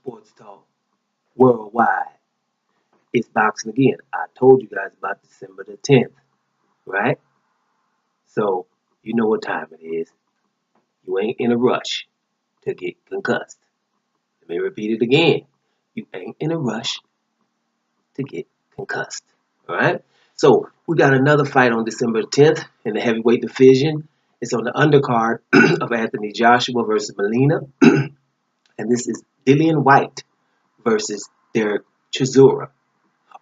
sports talk worldwide. It's boxing again. I told you guys about December the 10th, right? So you know what time it is. You ain't in a rush to get concussed. Let me repeat it again. You ain't in a rush to get concussed. All right? So we got another fight on December 10th in the heavyweight division. It's on the undercard of Anthony Joshua versus Molina. And this is Dillian Whyte versus Dereck Chisora.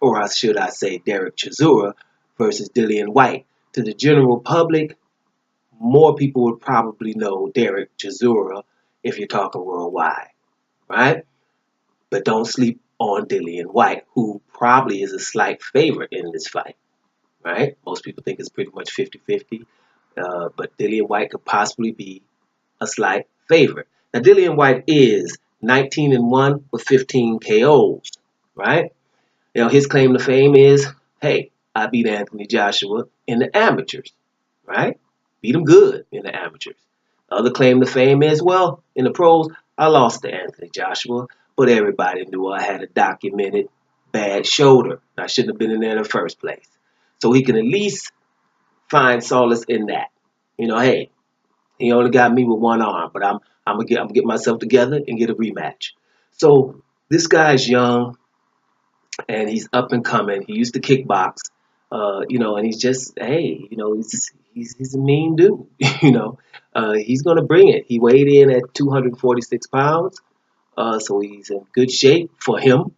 Or should I say Dereck Chisora versus Dillian Whyte. To the general public, more people would probably know Dereck Chisora if you're talking worldwide, right? But don't sleep on Dillian Whyte, who probably is a slight favorite in this fight, right? Most people think it's pretty much 50-50, but Dillian Whyte could possibly be a slight favorite. Now, Dillian Whyte is 19-1 with 15 KOs, right? You know, his claim to fame is, hey, I beat Anthony Joshua in the amateurs, right? Beat him good in the amateurs. Other claim to fame is, well, in the pros, I lost to Anthony Joshua, but everybody knew I had a documented bad shoulder. I shouldn't have been in there in the first place. So he can at least find solace in that. You know, hey, he only got me with one arm, but I'm gonna get myself together and get a rematch. So this guy's young and he's up and coming. He used to kickbox, and he's just, hey, he's a mean dude. He's gonna bring it. He weighed in at 246 pounds, so he's in good shape for him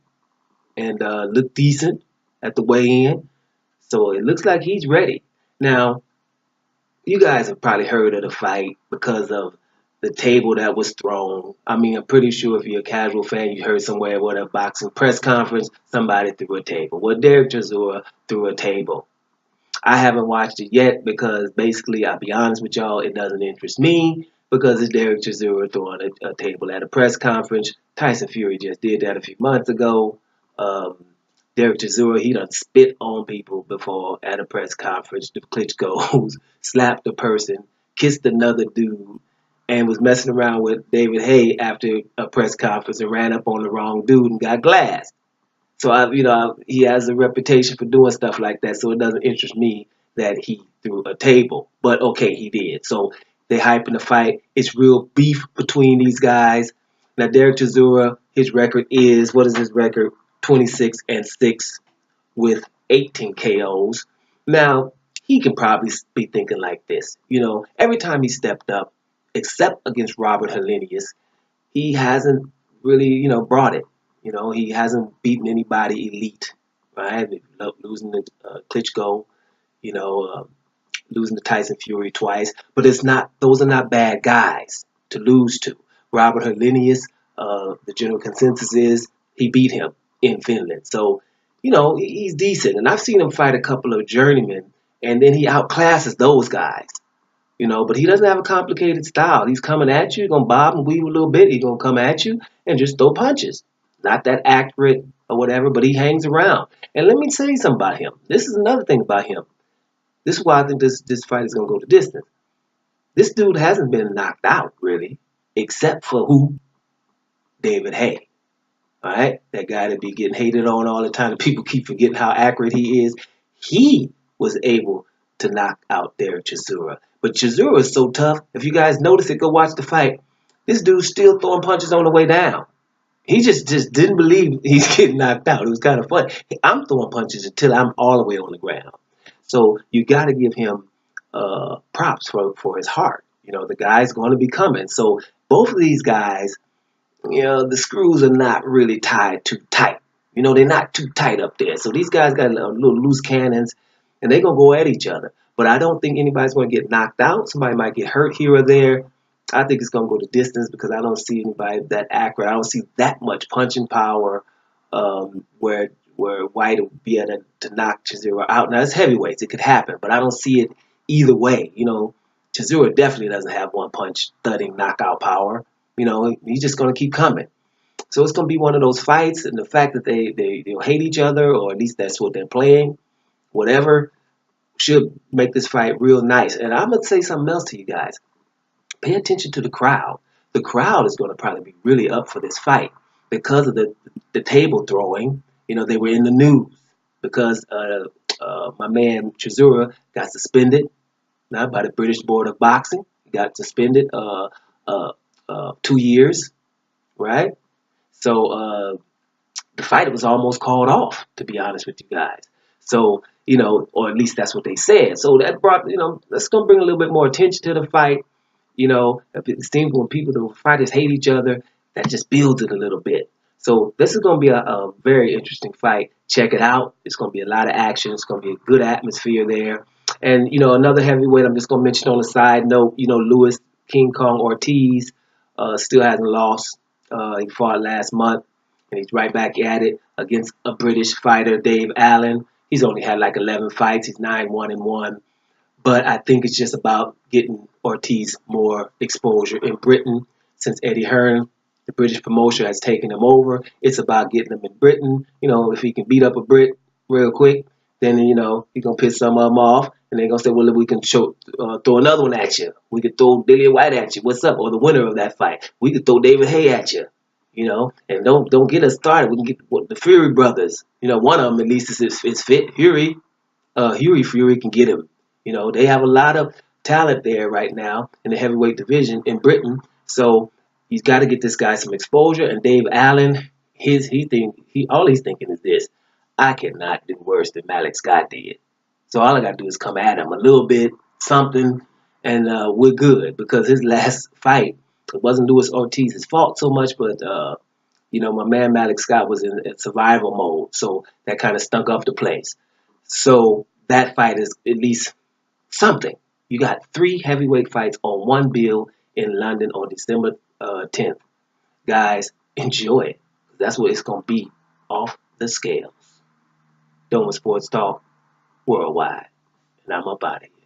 and looked decent at the weigh-in. So it looks like he's ready. Now, you guys have probably heard of the fight because of the table that was thrown. I mean, I'm pretty sure if you're a casual fan, you heard somewhere at a boxing press conference, somebody threw a table. Well, Dereck Chisora threw a table. I haven't watched it yet because basically, I'll be honest with y'all, it doesn't interest me because it's Dereck Chisora throwing a table at a press conference. Tyson Fury just did that a few months ago. Dereck Chisora, he done spit on people before at a press conference. The Klitschko's slapped a person, kissed another dude, and was messing around with David Hay after a press conference and ran up on the wrong dude and got glassed. So he has a reputation for doing stuff like that. So it doesn't interest me that he threw a table. But okay, he did. So they hyping the fight. It's real beef between these guys. Now Dereck Chisora, his record is, what is his record? 26-6 with 18 KOs. Now he can probably be thinking like this. Every time he stepped up, except against Robert Helenius, he hasn't really, brought it. He hasn't beaten anybody elite, right? Losing to Klitschko, you know, uh, losing to Tyson Fury twice. But those are not bad guys to lose to. Robert Helenius, the general consensus is he beat him in Finland. So, he's decent. And I've seen him fight a couple of journeymen, and then he outclasses those guys. But he doesn't have a complicated style. He's coming at you, going to bob and weave a little bit. He's going to come at you and just throw punches. Not that accurate or whatever, but he hangs around. And let me tell you something about him. This is another thing about him. This is why I think this fight is going to go the distance. This dude hasn't been knocked out, really, except for who? David Hay. All right? That guy that be getting hated on all the time. People keep forgetting how accurate he is. He was able to knock out Dereck Chisora. But Chisora is so tough. If you guys notice it, go watch the fight. This dude's still throwing punches on the way down. He just didn't believe he's getting knocked out. It was kind of fun. I'm throwing punches until I'm all the way on the ground. So you got to give him props for his heart. The guy's going to be coming. So both of these guys, the screws are not really tied too tight. They're not too tight up there. So these guys got little loose cannons, and they're going to go at each other. But I don't think anybody's going to get knocked out. Somebody might get hurt here or there. I think it's going to go the distance because I don't see anybody that accurate. I don't see that much punching power where White will be able to knock Chisora out. Now, it's heavyweights. It could happen, but I don't see it either way. Chisora definitely doesn't have one punch thudding knockout power. He's just going to keep coming. So it's going to be one of those fights, and the fact that they'll hate each other, or at least that's what they're playing, whatever, should make this fight real nice. And I'm going to say something else to you guys. Pay attention to the crowd. The crowd is going to probably be really up for this fight because of the table throwing, they were in the news because my man Chisora got suspended now by the British Board of Boxing. He got suspended 2 years, right? So the fight was almost called off, to be honest with you guys. So, or at least that's what they said. So that brought, that's going to bring a little bit more attention to the fight. It seems when the fighters hate each other, that just builds it a little bit. So this is going to be a very interesting fight. Check it out. It's going to be a lot of action. It's going to be a good atmosphere there. And, another heavyweight I'm just going to mention on the side note, Louis King Kong Ortiz still hasn't lost. He fought last month, and he's right back at it against a British fighter, Dave Allen. He's only had like 11 fights. He's 9-1-1. But I think it's just about getting Ortiz more exposure in Britain. Since Eddie Hearn, the British promoter, has taken him over, it's about getting him in Britain. If he can beat up a Brit real quick, then, he's going to piss some of them off. And they're going to say, well, we can throw another one at you. We could throw Dillian Whyte at you. What's up? Or the winner of that fight. We could throw David Hay at you. And don't get us started. We can get the Fury brothers. One of them at least is fit. Fury can get him. They have a lot of talent there right now in the heavyweight division in Britain. So he's got to get this guy some exposure. And Dave Allen, all he's thinking is this: I cannot do worse than Malik Scott did. So all I got to do is come at him a little bit, something, and we're good. Because his last fight, it wasn't Luis Ortiz's fault so much, but my man Malik Scott was in survival mode, so that kind of stunk up the place. So that fight is at least something. You got 3 heavyweight fights on one bill in London on December 10th. Guys, enjoy it. That's what it's going to be off the scales. Doma Sports Talk Worldwide. And I'm up out of here.